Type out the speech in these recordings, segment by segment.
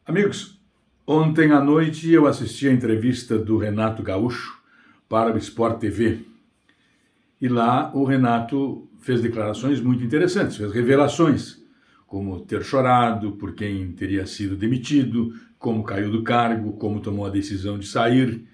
Amigos, ontem à noite eu assisti a entrevista do Renato Gaúcho para o Sport TV. E lá o Renato fez declarações muito interessantes, fez revelações, como ter chorado por quem teria sido demitido, como caiu do cargo, como tomou a decisão de sair.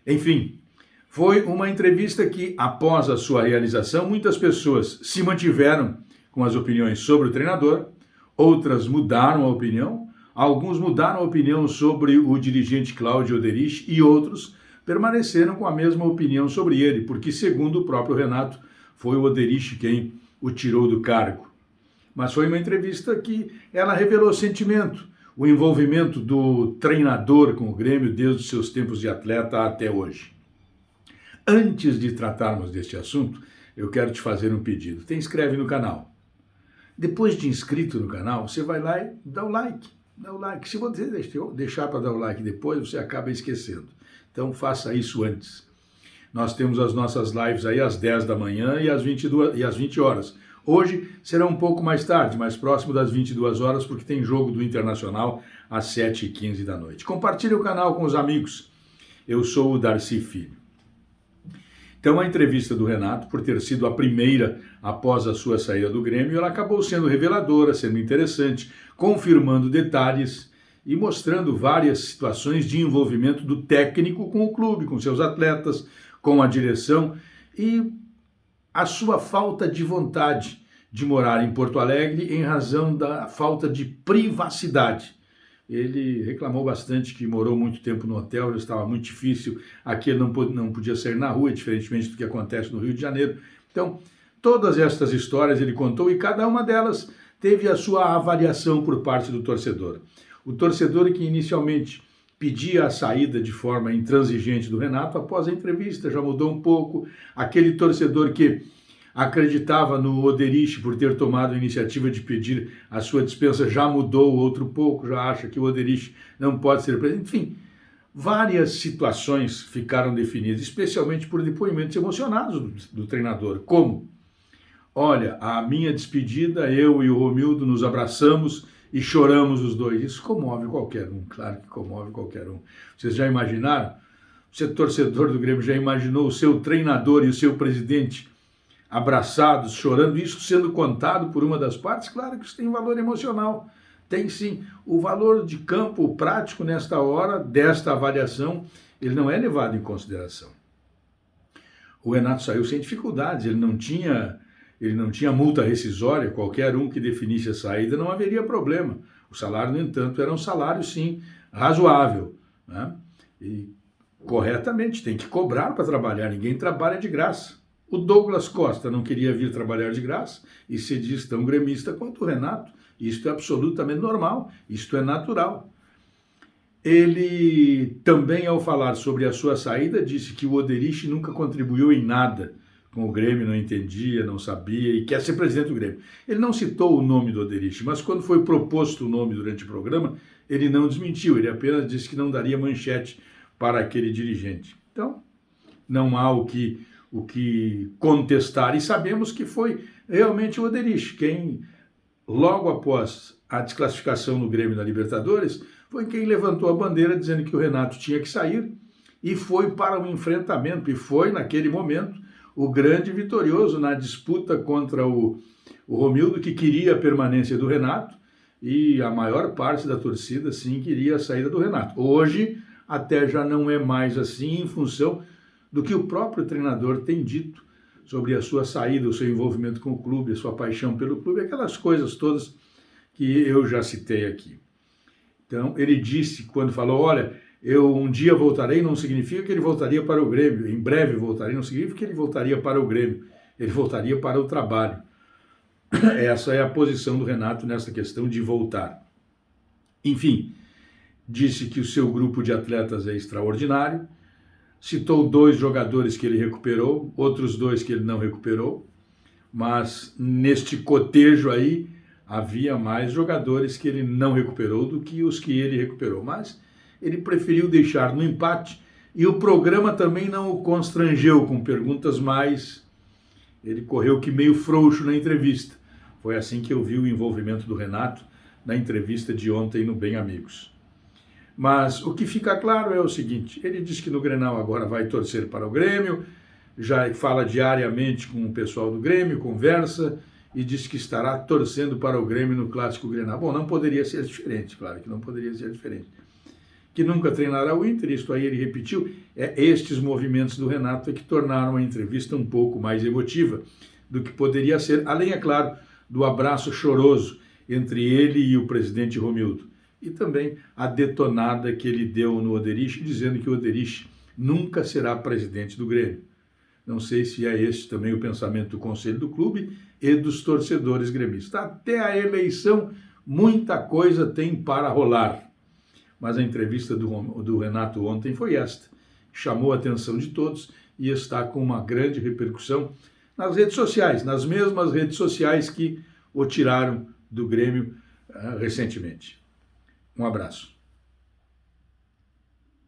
Enfim, foi uma entrevista que, após a sua realização, muitas pessoas se mantiveram com as opiniões sobre o treinador, outras mudaram a opinião. Alguns mudaram a opinião sobre o dirigente Claudio Oderich e outros permaneceram com a mesma opinião sobre ele, porque, segundo o próprio Renato, foi o Oderich quem o tirou do cargo. Mas foi uma entrevista que ela revelou sentimento, o envolvimento do treinador com o Grêmio desde os seus tempos de atleta até hoje. Antes de tratarmos deste assunto, eu quero te fazer um pedido. Te inscreve no canal. Depois de inscrito no canal, você vai lá e dá o like. Dá o like. Se você deixar para dar o like depois, você acaba esquecendo. Então faça isso antes. Nós temos as nossas lives aí às 10 da manhã e às 20 horas. Hoje será um pouco mais tarde, mais próximo das 22 horas, porque tem jogo do Internacional às 7h15 da noite. Compartilhe o canal com os amigos. Eu sou o Darcy Filho. Então, a entrevista do Renato, por ter sido a primeira após a sua saída do Grêmio, ela acabou sendo reveladora, sendo interessante, confirmando detalhes e mostrando várias situações de envolvimento do técnico com o clube, com seus atletas, com a direção e a sua falta de vontade de morar em Porto Alegre em razão da falta de privacidade. Ele reclamou bastante que morou muito tempo no hotel, já estava muito difícil, aqui ele não podia sair na rua, diferentemente do que acontece no Rio de Janeiro. Então, todas estas histórias ele contou e cada uma delas teve a sua avaliação por parte do torcedor. O torcedor que inicialmente pedia a saída de forma intransigente do Renato, após a entrevista já mudou um pouco. Aquele torcedor que acreditava no Oderich por ter tomado a iniciativa de pedir a sua dispensa, já mudou outro pouco, já acha que o Oderich não pode ser presidente. Enfim, várias situações ficaram definidas, especialmente por depoimentos emocionados do treinador, como: olha, a minha despedida, eu e o Romildo nos abraçamos e choramos os dois. Isso comove qualquer um, claro que comove qualquer um. Vocês já imaginaram? Você, torcedor do Grêmio, já imaginou o seu treinador e o seu presidente abraçados, chorando, isso sendo contado por uma das partes? Claro que isso tem valor emocional. Tem sim. O valor de campo, o prático nesta hora, desta avaliação, ele não é levado em consideração. O Renato saiu sem dificuldades, ele não tinha multa rescisória, qualquer um que definisse a saída não haveria problema. O salário, no entanto, era um salário, sim, razoável, né? E corretamente, tem que cobrar para trabalhar, ninguém trabalha de graça. O Douglas Costa não queria vir trabalhar de graça e se diz tão gremista quanto o Renato. Isto é absolutamente normal, isto é natural. Ele também, ao falar sobre a sua saída, disse que o Oderich nunca contribuiu em nada com o Grêmio, não entendia, não sabia e quer ser presidente do Grêmio. Ele não citou o nome do Oderich, mas quando foi proposto o nome durante o programa, ele não desmentiu, ele apenas disse que não daria manchete para aquele dirigente. Então, não há o que contestar, e sabemos que foi realmente o Oderich quem, logo após a desclassificação no Grêmio da Libertadores, foi quem levantou a bandeira dizendo que o Renato tinha que sair e foi para o enfrentamento, e foi naquele momento o grande vitorioso na disputa contra o Romildo, que queria a permanência do Renato, e a maior parte da torcida sim queria a saída do Renato. Hoje até já não é mais assim, em função do que o próprio treinador tem dito sobre a sua saída, o seu envolvimento com o clube, a sua paixão pelo clube, aquelas coisas todas que eu já citei aqui. Então, ele disse, quando falou, olha, eu um dia voltarei, não significa que ele voltaria para o Grêmio, em breve voltarei, não significa que ele voltaria para o Grêmio, ele voltaria para o trabalho. Essa é a posição do Renato nessa questão de voltar. Enfim, disse que o seu grupo de atletas é extraordinário, citou 2 jogadores que ele recuperou, outros 2 que ele não recuperou, mas neste cotejo aí havia mais jogadores que ele não recuperou do que os que ele recuperou, mas ele preferiu deixar no empate e o programa também não o constrangeu com perguntas mais. Ele correu que meio frouxo na entrevista. Foi assim que eu vi o envolvimento do Renato na entrevista de ontem no Bem Amigos. Mas o que fica claro é o seguinte, ele diz que no Grenal agora vai torcer para o Grêmio, já fala diariamente com o pessoal do Grêmio, conversa e diz que estará torcendo para o Grêmio no Clássico Grenal. Bom, não poderia ser diferente, claro que não poderia ser diferente. Que nunca treinará o Inter, isso aí ele repetiu, estes movimentos do Renato que tornaram a entrevista um pouco mais emotiva do que poderia ser, além, é claro, do abraço choroso entre ele e o presidente Romildo. E também a detonada que ele deu no Oderich, dizendo que o Oderich nunca será presidente do Grêmio. Não sei se é esse também o pensamento do conselho do clube e dos torcedores gremistas. Até a eleição, muita coisa tem para rolar. Mas a entrevista do Renato ontem foi esta. Chamou a atenção de todos e está com uma grande repercussão nas redes sociais, nas mesmas redes sociais que o tiraram do Grêmio recentemente. Um abraço.